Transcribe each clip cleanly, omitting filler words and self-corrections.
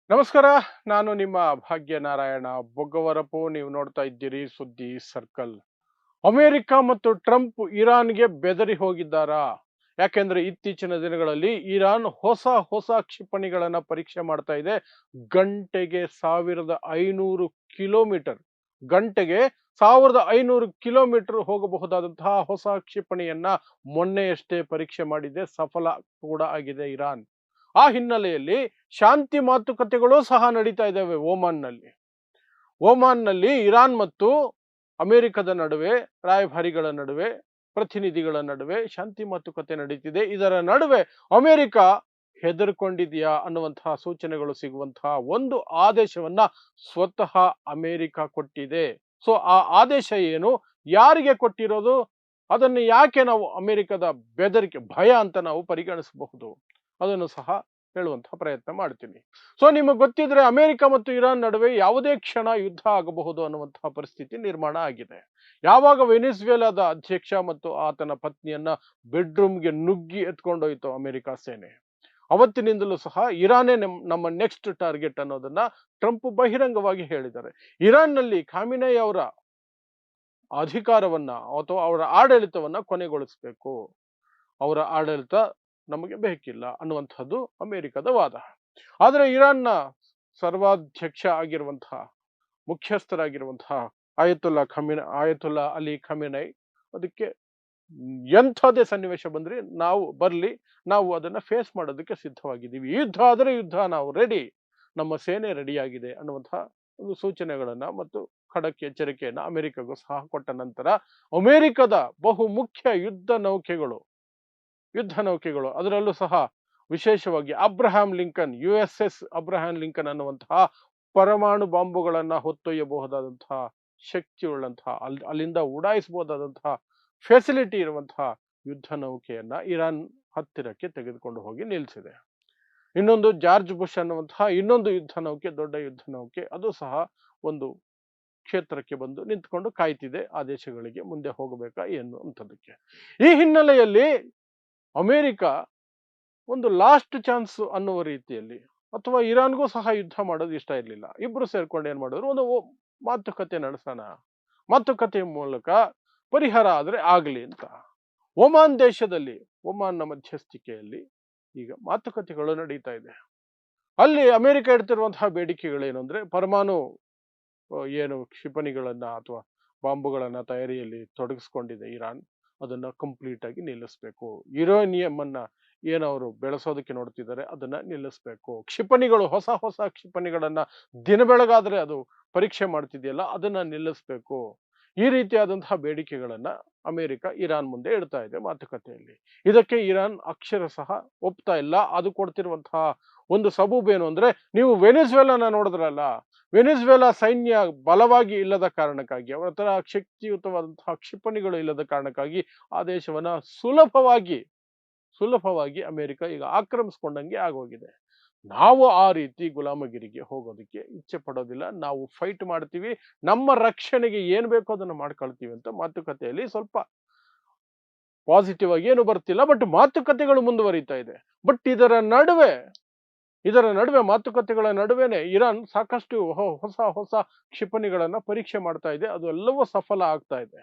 ನಮಸ್ಕಾರ. ನಾನು ನಿಮ್ಮ ಭಾಗ್ಯನಾರಾಯಣ ಬೊಗ್ಗವರಪು. ನೀವು ನೋಡ್ತಾ ಇದ್ದೀರಿ ಸುದ್ದಿ ಸರ್ಕಲ್. ಅಮೆರಿಕ ಮತ್ತು ಟ್ರಂಪ್ ಇರಾನ್ಗೆ ಬೆದರಿ ಹೋಗಿದ್ದಾರಾ? ಯಾಕೆಂದ್ರೆ ಇತ್ತೀಚಿನ ದಿನಗಳಲ್ಲಿ ಇರಾನ್ ಹೊಸ ಹೊಸ ಕ್ಷಿಪಣಿಗಳನ್ನ ಪರೀಕ್ಷೆ ಮಾಡ್ತಾ ಇದೆ. ಗಂಟೆಗೆ 1500 ಕಿಲೋಮೀಟರ್, ಗಂಟೆಗೆ 1500 ಕಿಲೋಮೀಟರ್ ಹೋಗಬಹುದಾದಂತಹ ಹೊಸ ಕ್ಷಿಪಣಿಯನ್ನ ಮೊನ್ನೆಯಷ್ಟೇ ಪರೀಕ್ಷೆ ಮಾಡಿದೆ. ಸಫಲ ಕೂಡ ಆಗಿದೆ ಇರಾನ್. ಆ ಹಿನ್ನೆಲೆಯಲ್ಲಿ ಶಾಂತಿ ಮಾತುಕತೆಗಳು ಸಹ ನಡೀತಾ ಇದ್ದಾವೆ ಓಮಾನ್ನಲ್ಲಿ. ಓಮಾನ್ನಲ್ಲಿ ಇರಾನ್ ಮತ್ತು ಅಮೆರಿಕದ ನಡುವೆ, ರಾಯಭಾರಿಗಳ ನಡುವೆ, ಪ್ರತಿನಿಧಿಗಳ ನಡುವೆ ಶಾಂತಿ ಮಾತುಕತೆ ನಡೀತಿದೆ. ಇದರ ನಡುವೆ ಅಮೆರಿಕ ಹೆದರ್ಕೊಂಡಿದೆಯಾ ಅನ್ನುವಂತಹ ಸೂಚನೆಗಳು ಸಿಗುವಂತಹ ಒಂದು ಆದೇಶವನ್ನ ಸ್ವತಃ ಅಮೆರಿಕ ಕೊಟ್ಟಿದೆ. ಸೊ ಆ ಆದೇಶ ಏನು, ಯಾರಿಗೆ ಕೊಟ್ಟಿರೋದು, ಅದನ್ನು ಯಾಕೆ ನಾವು ಅಮೆರಿಕದ ಬೆದರಿಕೆ, ಭಯ ಅಂತ ನಾವು ಪರಿಗಣಿಸಬಹುದು, ಅದನ್ನು ಸಹ ಹೇಳುವಂತಹ ಪ್ರಯತ್ನ ಮಾಡ್ತೀನಿ. ಸೊ ನಿಮಗೆ ಗೊತ್ತಿದ್ರೆ ಅಮೆರಿಕ ಮತ್ತು ಇರಾನ್ ನಡುವೆ ಯಾವುದೇ ಕ್ಷಣ ಯುದ್ಧ ಆಗಬಹುದು ಅನ್ನುವಂತಹ ಪರಿಸ್ಥಿತಿ ನಿರ್ಮಾಣ ಆಗಿದೆ. ಯಾವಾಗ ವೆನಿಸ್ವೇಲಾದ ಅಧ್ಯಕ್ಷ ಮತ್ತು ಆತನ ಪತ್ನಿಯನ್ನ ಬೆಡ್ರೂಮ್ಗೆ ನುಗ್ಗಿ ಎತ್ಕೊಂಡೋಯ್ತು ಅಮೆರಿಕ ಸೇನೆ, ಅವತ್ತಿನಿಂದಲೂ ಸಹ ಇರಾನೇ ನಮ್ಮ ನೆಕ್ಸ್ಟ್ ಟಾರ್ಗೆಟ್ ಅನ್ನೋದನ್ನ ಟ್ರಂಪ್ ಬಹಿರಂಗವಾಗಿ ಹೇಳಿದ್ದಾರೆ. ಇರಾನ್ನಲ್ಲಿ ಖಾಮಿನೈ ಅವರ ಅಧಿಕಾರವನ್ನ ಅಥವಾ ಅವರ ಆಡಳಿತವನ್ನ ಕೊನೆಗೊಳಿಸಬೇಕು, ಅವರ ಆಡಳಿತ ನಮಗೆ ಬೇಕಿಲ್ಲ ಅನ್ನುವಂಥದ್ದು ಅಮೆರಿಕದ ವಾದ. ಆದರೆ ಇರಾನ್ನ ಸರ್ವಾಧ್ಯಕ್ಷ ಆಗಿರುವಂತಹ, ಮುಖ್ಯಸ್ಥರಾಗಿರುವಂತಹ ಆಯತುಲ್ಲಾ ಅಲಿ ಖಮೇನೈ ಅದಕ್ಕೆ ಎಂಥದೇ ಸನ್ನಿವೇಶ ಬಂದ್ರೆ ನಾವು ಅದನ್ನ ಫೇಸ್ ಮಾಡೋದಕ್ಕೆ ಸಿದ್ಧವಾಗಿದ್ದೀವಿ, ಯುದ್ಧ ಆದರೆ ಯುದ್ಧ, ನಾವು ರೆಡಿ, ನಮ್ಮ ಸೇನೆ ರೆಡಿಯಾಗಿದೆ ಅನ್ನುವಂತಹ ಒಂದು ಸೂಚನೆಗಳನ್ನ ಮತ್ತು ಖಡಕ್ ಎಚ್ಚರಿಕೆಯನ್ನ ಅಮೆರಿಕಗೂ ಸಹ ಕೊಟ್ಟ ನಂತರ ಅಮೆರಿಕದ ಬಹು ಮುಖ್ಯ ಯುದ್ಧ ನೌಕೆಗಳು ಅದರಲ್ಲೂ ಸಹ ವಿಶೇಷವಾಗಿ Abraham Lincoln, USS Abraham Lincoln ಅನ್ನುವಂತಹ ಪರಮಾಣು ಬಾಂಬುಗಳನ್ನ ಹೊತ್ತೊಯ್ಯಬಹುದಾದಂತಹ ಶಕ್ತಿ ಉಳ್ಳಂತಹ, ಅಲ್ಲಿಂದ ಉಡಾಯಿಸಬಹುದಾದಂತಹ ಫೆಸಿಲಿಟಿ ಇರುವಂತಹ ಯುದ್ಧ ನೌಕೆಯನ್ನ ಇರಾನ್ ಹತ್ತಿರಕ್ಕೆ ತೆಗೆದುಕೊಂಡು ಹೋಗಿ ನಿಲ್ಲಿಸಿದೆ. ಇನ್ನೊಂದು ಜಾರ್ಜ್ ಬುಷ್ ಅನ್ನುವಂತಹ ಇನ್ನೊಂದು ಯುದ್ಧ ನೌಕೆ, ದೊಡ್ಡ ಯುದ್ಧ ನೌಕೆ, ಅದು ಸಹ ಒಂದು ಕ್ಷೇತ್ರಕ್ಕೆ ಬಂದು ನಿಂತ್ಕೊಂಡು ಕಾಯ್ತಿದೆ ಆದೇಶಗಳಿಗೆ ಮುಂದೆ ಹೋಗಬೇಕಾ ಏನು ಅಂತದಕ್ಕೆ. ಈ ಹಿನ್ನೆಲೆಯಲ್ಲಿ ಅಮೆರಿಕ ಒಂದು ಲಾಸ್ಟ್ ಚಾನ್ಸ್ ಅನ್ನುವ ರೀತಿಯಲ್ಲಿ, ಅಥವಾ ಇರಾನ್ಗೂ ಸಹ ಯುದ್ಧ ಮಾಡೋದು ಇಷ್ಟ ಇರಲಿಲ್ಲ, ಇಬ್ರು ಸೇರ್ಕೊಂಡು ಏನ್ ಮಾಡಿದ್ರು, ಒಂದು ಮಾತುಕತೆ ನಡೆಸೋಣ, ಮಾತುಕತೆ ಮೂಲಕ ಪರಿಹಾರ ಆದ್ರೆ ಆಗ್ಲಿ ಅಂತ ಒಮಾನ್ ದೇಶದಲ್ಲಿ, ಒಮಾನ್ನ ಮಧ್ಯಸ್ಥಿಕೆಯಲ್ಲಿ ಈಗ ಮಾತುಕತೆಗಳು ನಡೀತಾ ಇದೆ. ಅಲ್ಲಿ ಅಮೆರಿಕ ಇಡ್ತಿರುವಂತಹ ಬೇಡಿಕೆಗಳೇನು ಅಂದ್ರೆ, ಪರಮಾಣು ಏನು ಕ್ಷಿಪಣಿಗಳನ್ನ ಅಥವಾ ಬಾಂಬುಗಳನ್ನ ತಯಾರಿಯಲ್ಲಿ ತೊಡಗಿಸ್ಕೊಂಡಿದೆ ಇರಾನ್, ಅದನ್ನ ಕಂಪ್ಲೀಟ್ ಆಗಿ ನಿಲ್ಲಿಸಬೇಕು. ಯುರೇನಿಯಂ ಅನ್ನ ಏನವರು ಬೆಳೆಸೋದಕ್ಕೆ ನೋಡ್ತಿದ್ದಾರೆ ಅದನ್ನ ನಿಲ್ಲಿಸಬೇಕು. ಕ್ಷಿಪಣಿಗಳು, ಹೊಸ ಹೊಸ ಕ್ಷಿಪಣಿಗಳನ್ನ ದಿನ ಬೆಳಗಾದ್ರೆ ಅದು ಪರೀಕ್ಷೆ ಮಾಡ್ತಿದೆಯಲ್ಲ, ಅದನ್ನ ನಿಲ್ಲಿಸಬೇಕು. ಈ ರೀತಿಯಾದಂತಹ ಬೇಡಿಕೆಗಳನ್ನ ಅಮೆರಿಕ ಇರಾನ್ ಮುಂದೆ ಇಡ್ತಾ ಇದೆ ಮಾತುಕತೆಯಲ್ಲಿ. ಇದಕ್ಕೆ ಇರಾನ್ ಅಕ್ಷರಶಃ ಒಪ್ತಾ ಇಲ್ಲ. ಅದು ಕೊಡ್ತಿರುವಂತಹ ಒಂದು ಸಬೂಬ್ ಏನು ಅಂದ್ರೆ, ನೀವು ವೆನಿಸ್ವೇಲಾನ ನೋಡಿದ್ರಲ್ಲ, ವೆನಿಸ್ವೇಲಾ ಸೈನ್ಯ ಬಲವಾಗಿ ಇಲ್ಲದ ಕಾರಣಕ್ಕಾಗಿ, ಅವರ ಹತ್ರ ಶಕ್ತಿಯುತವಾದಂತಹ ಕ್ಷಿಪಣಿಗಳು ಇಲ್ಲದ ಕಾರಣಕ್ಕಾಗಿ ಆ ದೇಶವನ್ನ ಸುಲಭವಾಗಿ ಅಮೆರಿಕ ಈಗ ಆಕ್ರಮಿಸ್ಕೊಂಡಂಗೆ ಆಗೋಗಿದೆ. ನಾವು ಆ ರೀತಿ ಗುಲಾಮಗಿರಿಗೆ ಹೋಗೋದಕ್ಕೆ ಇಚ್ಛೆ ಪಡೋದಿಲ್ಲ, ನಾವು ಫೈಟ್ ಮಾಡ್ತೀವಿ, ನಮ್ಮ ರಕ್ಷಣೆಗೆ ಏನ್ ಬೇಕೋ ಅದನ್ನ ಮಾಡ್ಕೊಳ್ತೀವಿ ಅಂತ ಮಾತುಕತೆಯಲ್ಲಿ ಸ್ವಲ್ಪ ಪಾಸಿಟಿವ್ ಆಗಿ ಏನು ಬರ್ತಿಲ್ಲ, ಬಟ್ ಮಾತುಕತೆಗಳು ಮುಂದುವರಿತಾ ಇದೆ. ಬಟ್ ಇದರ ನಡುವೆ ಮಾತುಕತೆಗಳ ನಡುವೆನೆ ಇರಾನ್ ಸಾಕಷ್ಟು ಹೊಸ ಕ್ಷಿಪಣಿಗಳನ್ನ ಪರೀಕ್ಷೆ ಮಾಡ್ತಾ ಇದೆ. ಅದು ಎಲ್ಲವೂ ಸಫಲ ಆಗ್ತಾ ಇದೆ.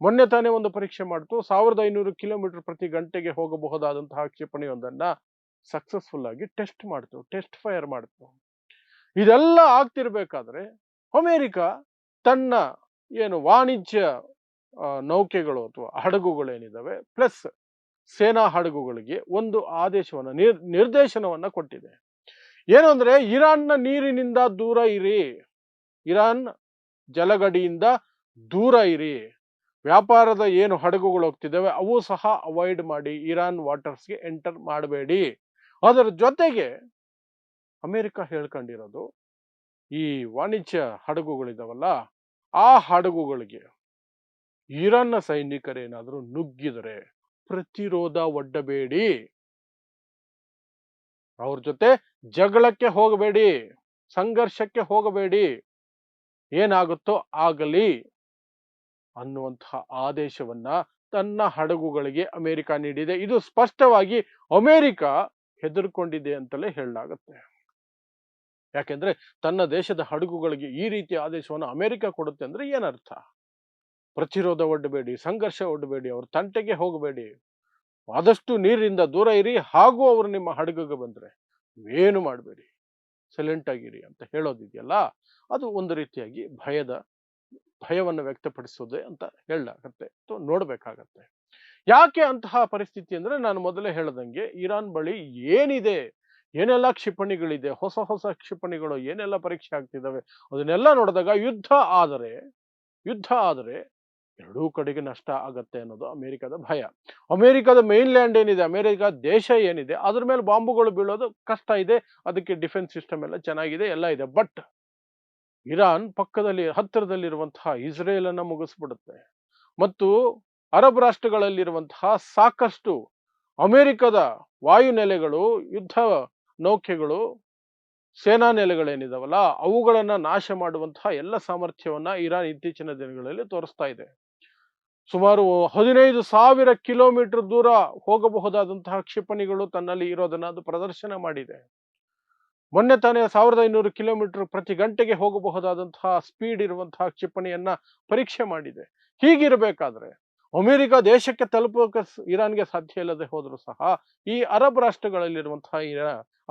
ಮೊನ್ನೆ ತಾನೇ ಒಂದು ಪರೀಕ್ಷೆ ಮಾಡ್ತು, 1500 ಕಿಲೋಮೀಟರ್ ಪ್ರತಿ ಗಂಟೆಗೆ ಹೋಗಬಹುದಾದಂತಹ ಕ್ಷಿಪಣಿಯೊಂದನ್ನ ಸಕ್ಸಸ್ಫುಲ್ ಆಗಿ ಟೆಸ್ಟ್ ಫೈರ್ ಮಾಡ್ತು. ಇದೆಲ್ಲ ಆಗ್ತಿರ್ಬೇಕಾದ್ರೆ ಅಮೆರಿಕ ತನ್ನ ಏನು ವಾಣಿಜ್ಯ ನೌಕೆಗಳು ಅಥವಾ ಹಡಗುಗಳೇನಿದಾವೆ, ಪ್ಲಸ್ ಸೇನಾ ಹಡಗುಗಳಿಗೆ ಒಂದು ಆದೇಶವನ್ನ, ನಿರ್ದೇಶನವನ್ನ ಕೊಟ್ಟಿದೆ. ಏನು ಅಂದ್ರೆ, ಇರಾನ್ನ ನೀರಿನಿಂದ ದೂರ ಇರಿ, ಇರಾನ್ ಜಲಗಡಿಯಿಂದ ದೂರ ಇರಿ, ವ್ಯಾಪಾರದ ಏನು ಹಡಗುಗಳು ಹೋಗ್ತಿದ್ದಾವೆ ಅವು ಸಹ ಅವಾಯ್ಡ್ ಮಾಡಿ, ಇರಾನ್ ವಾಟರ್ಸ್ಗೆ ಎಂಟರ್ ಮಾಡಬೇಡಿ. ಅದರ ಜೊತೆಗೆ ಅಮೆರಿಕ ಹೇಳ್ಕೊಂಡಿರೋದು, ಈ ವಾಣಿಜ್ಯ ಹಡಗುಗಳಿದಾವಲ್ಲ, ಆ ಹಡಗುಗಳಿಗೆ ಇರಾನ್ನ ಸೈನಿಕರೇನಾದ್ರೂ ನುಗ್ಗಿದರೆ ಪ್ರತಿರೋಧ ಒಡ್ಡಬೇಡಿ, ಅವ್ರ ಜೊತೆ ಜಗಳಕ್ಕೆ ಹೋಗಬೇಡಿ, ಸಂಘರ್ಷಕ್ಕೆ ಹೋಗಬೇಡಿ, ಏನಾಗುತ್ತೋ ಆಗಲಿ ಅನ್ನುವಂತಹ ಆದೇಶವನ್ನ ತನ್ನ ಹಡಗುಗಳಿಗೆ ಅಮೆರಿಕ ನೀಡಿದೆ. ಇದು ಸ್ಪಷ್ಟವಾಗಿ ಅಮೆರಿಕ ಹೆದರ್ಕೊಂಡಿದೆ ಅಂತಲೇ ಹೇಳಲಾಗುತ್ತೆ. ಯಾಕೆಂದ್ರೆ ತನ್ನ ದೇಶದ ಹಡಗುಗಳಿಗೆ ಈ ರೀತಿಯ ಆದೇಶವನ್ನು ಅಮೆರಿಕ ಕೊಡುತ್ತೆ ಅಂದ್ರೆ ಏನರ್ಥ? ಪ್ರತಿರೋಧ ಒಡ್ಡಬೇಡಿ, ಸಂಘರ್ಷ ಒಡ್ಡಬೇಡಿ, ಅವ್ರ ತಂಟೆಗೆ ಹೋಗಬೇಡಿ, ಆದಷ್ಟು ನೀರಿನಿಂದ ದೂರ ಇರಿ, ಹಾಗೂ ಅವರು ನಿಮ್ಮ ಹಡಗಿಗೆ ಬಂದ್ರೆ ಏನು ಮಾಡಬೇಡಿ, ಸೈಲೆಂಟ್ ಆಗಿರಿ ಅಂತ ಹೇಳೋದಿದೆಯಲ್ಲ, ಅದು ಒಂದು ರೀತಿಯಾಗಿ ಭಯವನ್ನು ವ್ಯಕ್ತಪಡಿಸೋದೆ ಅಂತ ಹೇಳಲಾಗತ್ತೆ ಅಥವಾ ನೋಡ್ಬೇಕಾಗತ್ತೆ. ಯಾಕೆ ಅಂತಹ ಪರಿಸ್ಥಿತಿ ಅಂದ್ರೆ, ನಾನು ಮೊದಲೇ ಹೇಳ್ದಂಗೆ ಇರಾನ್ ಬಳಿ ಏನಿದೆ, ಏನೆಲ್ಲ ಕ್ಷಿಪಣಿಗಳಿದೆ, ಹೊಸ ಹೊಸ ಕ್ಷಿಪಣಿಗಳು ಏನೆಲ್ಲ ಪರೀಕ್ಷೆ ಆಗ್ತಿದ್ದಾವೆ, ಅದನ್ನೆಲ್ಲ ನೋಡಿದಾಗ ಯುದ್ಧ ಆದರೆ ಎರಡೂ ಕಡೆಗೆ ನಷ್ಟ ಆಗತ್ತೆ ಅನ್ನೋದು ಅಮೆರಿಕದ ಭಯ. ಅಮೆರಿಕದ ಮೇನ್ ಲ್ಯಾಂಡ್ ಏನಿದೆ, ಅಮೆರಿಕ ದೇಶ ಏನಿದೆ, ಅದ್ರ ಮೇಲೆ ಬಾಂಬುಗಳು ಬೀಳೋದು ಕಷ್ಟ ಇದೆ. ಅದಕ್ಕೆ ಡಿಫೆನ್ಸ್ ಸಿಸ್ಟಮ್ ಎಲ್ಲ ಚೆನ್ನಾಗಿದೆ, ಎಲ್ಲ ಇದೆ. ಬಟ್ ಇರಾನ್ ಪಕ್ಕದಲ್ಲಿ ಹತ್ತಿರದಲ್ಲಿರುವಂತಹ ಇಸ್ರೇಲ್ ಅನ್ನ ಮುಗಿಸ್ಬಿಡುತ್ತೆ. ಮತ್ತು ಅರಬ್ ರಾಷ್ಟ್ರಗಳಲ್ಲಿರುವಂತಹ ಸಾಕಷ್ಟು ಅಮೆರಿಕದ ವಾಯುನೆಲೆಗಳು, ಯುದ್ಧ ನೌಕೆಗಳು, ಸೇನಾ ನೆಲೆಗಳೇನಿದಾವಲ್ಲ, ಅವುಗಳನ್ನ ನಾಶ ಮಾಡುವಂತಹ ಎಲ್ಲ ಸಾಮರ್ಥ್ಯವನ್ನ ಇರಾನ್ ಇತ್ತೀಚಿನ ದಿನಗಳಲ್ಲಿ ತೋರಿಸ್ತಾ ಇದೆ. ಸುಮಾರು 15,000 ಕಿಲೋಮೀಟರ್ ದೂರ ಹೋಗಬಹುದಾದಂತಹ ಕ್ಷಿಪಣಿಗಳು ತನ್ನಲ್ಲಿ ಇರೋದನ್ನ ಅದು ಪ್ರದರ್ಶನ ಮಾಡಿದೆ. ಮೊನ್ನೆ ತಾನೇ 1500 ಕಿಲೋಮೀಟರ್ ಪ್ರತಿ ಗಂಟೆಗೆ ಹೋಗಬಹುದಾದಂತಹ ಸ್ಪೀಡ್ ಇರುವಂತಹ ಕ್ಷಿಪಣಿಯನ್ನ ಪರೀಕ್ಷೆ ಮಾಡಿದೆ. ಹೀಗಿರಬೇಕಾದ್ರೆ ಅಮೆರಿಕ ದೇಶಕ್ಕೆ ತಲುಪೋಕೆ ಇರಾನ್ಗೆ ಸಾಧ್ಯ ಇಲ್ಲದೆ ಹೋದ್ರು ಸಹ, ಈ ಅರಬ್ ರಾಷ್ಟ್ರಗಳಲ್ಲಿರುವಂತಹ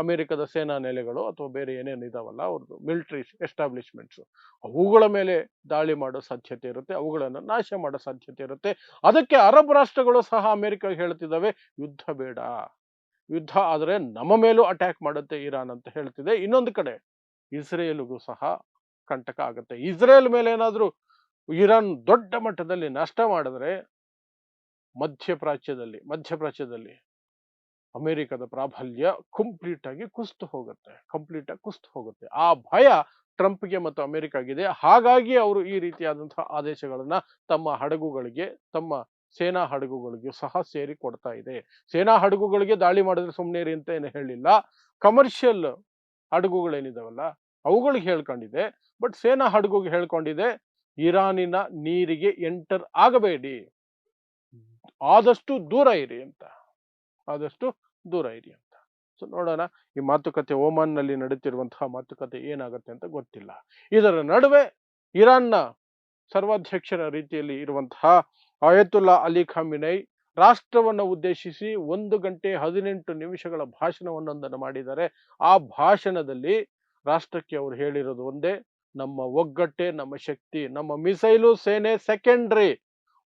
ಅಮೆರಿಕದ ಸೇನಾ ನೆಲೆಗಳು ಅಥವಾ ಬೇರೆ ಏನೇನಿದಾವಲ್ಲ ಅವ್ರದ್ದು ಮಿಲಿಟರಿ ಎಸ್ಟಾಬ್ಲಿಷ್ಮೆಂಟ್ಸ್, ಅವುಗಳ ಮೇಲೆ ದಾಳಿ ಮಾಡೋ ಸಾಧ್ಯತೆ ಇರುತ್ತೆ, ಅವುಗಳನ್ನು ನಾಶ ಮಾಡೋ ಸಾಧ್ಯತೆ ಇರುತ್ತೆ. ಅದಕ್ಕೆ ಅರಬ್ ರಾಷ್ಟ್ರಗಳು ಸಹ ಅಮೆರಿಕ ಹೇಳ್ತಿದ್ದಾವೆ, ಯುದ್ಧ ಬೇಡ, ಯುದ್ಧ ಆದರೆ ನಮ್ಮ ಮೇಲೂ ಅಟ್ಯಾಕ್ ಮಾಡುತ್ತೆ ಇರಾನ್ ಅಂತ ಹೇಳ್ತಿದೆ. ಇನ್ನೊಂದು ಕಡೆ ಇಸ್ರೇಲ್ಗೂ ಸಹ ಕಂಟಕ ಆಗುತ್ತೆ. ಇಸ್ರೇಲ್ ಮೇಲೆ ಏನಾದ್ರೂ ಇರಾನ್ ದೊಡ್ಡ ಮಟ್ಟದಲ್ಲಿ ನಷ್ಟ ಮಾಡಿದ್ರೆ ಮಧ್ಯಪ್ರಾಚ್ಯದಲ್ಲಿ ಅಮೆರಿಕದ ಪ್ರಾಬಲ್ಯ ಕಂಪ್ಲೀಟ್ ಆಗಿ ಕುಸಿದು ಹೋಗುತ್ತೆ. ಆ ಭಯ ಟ್ರಂಪ್ಗೆ ಮತ್ತು ಅಮೆರಿಕಾಗಿದೆ. ಹಾಗಾಗಿ ಅವರು ಈ ರೀತಿಯಾದಂತಹ ಆದೇಶಗಳನ್ನ ತಮ್ಮ ಹಡಗುಗಳಿಗೆ, ತಮ್ಮ ಸೇನಾ ಹಡಗುಗಳಿಗೂ ಸಹ ಸೇರಿ ಕೊಡ್ತಾ ಇದೆ. ಸೇನಾ ಹಡಗುಗಳಿಗೆ ದಾಳಿ ಮಾಡಿದ್ರೆ ಸುಮ್ಮನೆ ಇರಿ ಅಂತ ಏನು ಹೇಳಿಲ್ಲ. ಕಮರ್ಷಿಯಲ್ ಹಡಗುಗಳೇನಿದಾವಲ್ಲ ಅವುಗಳಿಗೆ ಹೇಳ್ಕೊಂಡಿದೆ. ಬಟ್ ಸೇನಾ ಹಡಗುಗೆ ಹೇಳ್ಕೊಂಡಿದೆ, ಇರಾನಿನ ನೀರಿಗೆ ಎಂಟರ್ ಆಗಬೇಡಿ, ಆದಷ್ಟು ದೂರ ಇರಿ ಅಂತ. ಸೊ ನೋಡೋಣ, ಈ ಮಾತುಕತೆ ಓಮಾನ್ನಲ್ಲಿ ನಡೀತಿರುವಂತಹ ಮಾತುಕತೆ ಏನಾಗುತ್ತೆ ಅಂತ ಗೊತ್ತಿಲ್ಲ. ಇದರ ನಡುವೆ ಇರಾನ್ನ ಸರ್ವಾಧ್ಯಕ್ಷರ ರೀತಿಯಲ್ಲಿ ಇರುವಂತಹ ಆಯತುಲ್ಲಾ ಅಲಿ ಖಾಮಿನೈ ರಾಷ್ಟ್ರವನ್ನು ಉದ್ದೇಶಿಸಿ 1 ಗಂಟೆ 18 ನಿಮಿಷಗಳ ಭಾಷಣವನ್ನೊಂದನ್ನು ಮಾಡಿದ್ದಾರೆ. ಆ ಭಾಷಣದಲ್ಲಿ ರಾಷ್ಟ್ರಕ್ಕೆ ಅವರು ಹೇಳಿರೋದು ಒಂದೇ, ನಮ್ಮ ಒಗ್ಗಟ್ಟೆ ನಮ್ಮ ಶಕ್ತಿ, ನಮ್ಮ ಮಿಸೈಲು ಸೇನೆ ಸೆಕೆಂಡ್ರಿ,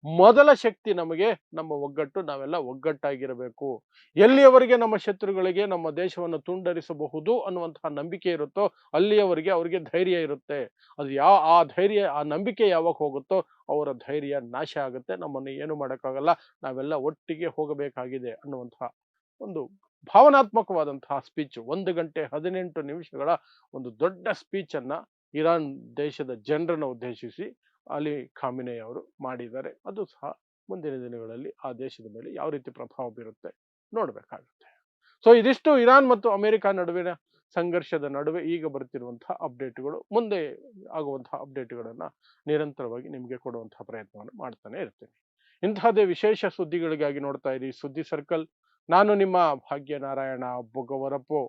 ಮೊದಲ ಶಕ್ತಿ ನಮಗೆ ನಮ್ಮ ಒಗ್ಗಟ್ಟು, ನಾವೆಲ್ಲ ಒಗ್ಗಟ್ಟಾಗಿರಬೇಕು. ಎಲ್ಲಿಯವರೆಗೆ ನಮ್ಮ ಶತ್ರುಗಳಿಗೆ ನಮ್ಮ ದೇಶವನ್ನು ತುಂಡರಿಸಬಹುದು ಅನ್ನುವಂತಹ ನಂಬಿಕೆ ಇರುತ್ತೋ ಅಲ್ಲಿಯವರೆಗೆ ಅವರಿಗೆ ಧೈರ್ಯ ಇರುತ್ತೆ. ಅದು ಆ ನಂಬಿಕೆ ಯಾವಾಗ ಹೋಗುತ್ತೋ ಅವರ ಧೈರ್ಯ ನಾಶ ಆಗುತ್ತೆ. ನಮ್ಮನ್ನು ಏನು ಮಾಡೋಕ್ಕಾಗಲ್ಲ, ನಾವೆಲ್ಲ ಒಟ್ಟಿಗೆ ಹೋಗಬೇಕಾಗಿದೆ ಅನ್ನುವಂತಹ ಒಂದು ಭಾವನಾತ್ಮಕವಾದಂತಹ ಸ್ಪೀಚ್, 1 ಗಂಟೆ 18 ನಿಮಿಷಗಳ ಒಂದು ದೊಡ್ಡ ಸ್ಪೀಚ್ ಅನ್ನ ಇರಾನ್ ದೇಶದ ಜನರನ್ನು ಉದ್ದೇಶಿಸಿ ಅಲಿ ಖಾಮಿನೈ ಅವರು ಮಾಡಿದ್ದಾರೆ. ಅದು ಸಹ ಮುಂದಿನ ದಿನಗಳಲ್ಲಿ ಆ ದೇಶದ ಮೇಲೆ ಯಾವ ರೀತಿ ಪ್ರಭಾವ ಬೀರುತ್ತೆ ನೋಡ್ಬೇಕಾಗುತ್ತೆ. ಸೊ ಇದಿಷ್ಟು ಇರಾನ್ ಮತ್ತು ಅಮೆರಿಕ ನಡುವಿನ ಸಂಘರ್ಷದ ನಡುವೆ ಈಗ ಬರ್ತಿರುವಂತಹ ಅಪ್ಡೇಟ್ಗಳು. ಮುಂದೆ ಆಗುವಂತಹ ಅಪ್ಡೇಟ್ಗಳನ್ನ ನಿರಂತರವಾಗಿ ನಿಮಗೆ ಕೊಡುವಂತಹ ಪ್ರಯತ್ನವನ್ನು ಮಾಡ್ತಾನೆ ಇರ್ತೀನಿ. ಇಂತಹದೇ ವಿಶೇಷ ಸುದ್ದಿಗಳಿಗಾಗಿ ನೋಡ್ತಾ ಇರಿ ಸುದ್ದಿ ಸರ್ಕಲ್. ನಾನು ನಿಮ್ಮ ಭಾಗ್ಯನಾರಾಯಣ ಬೊಗವರಪು.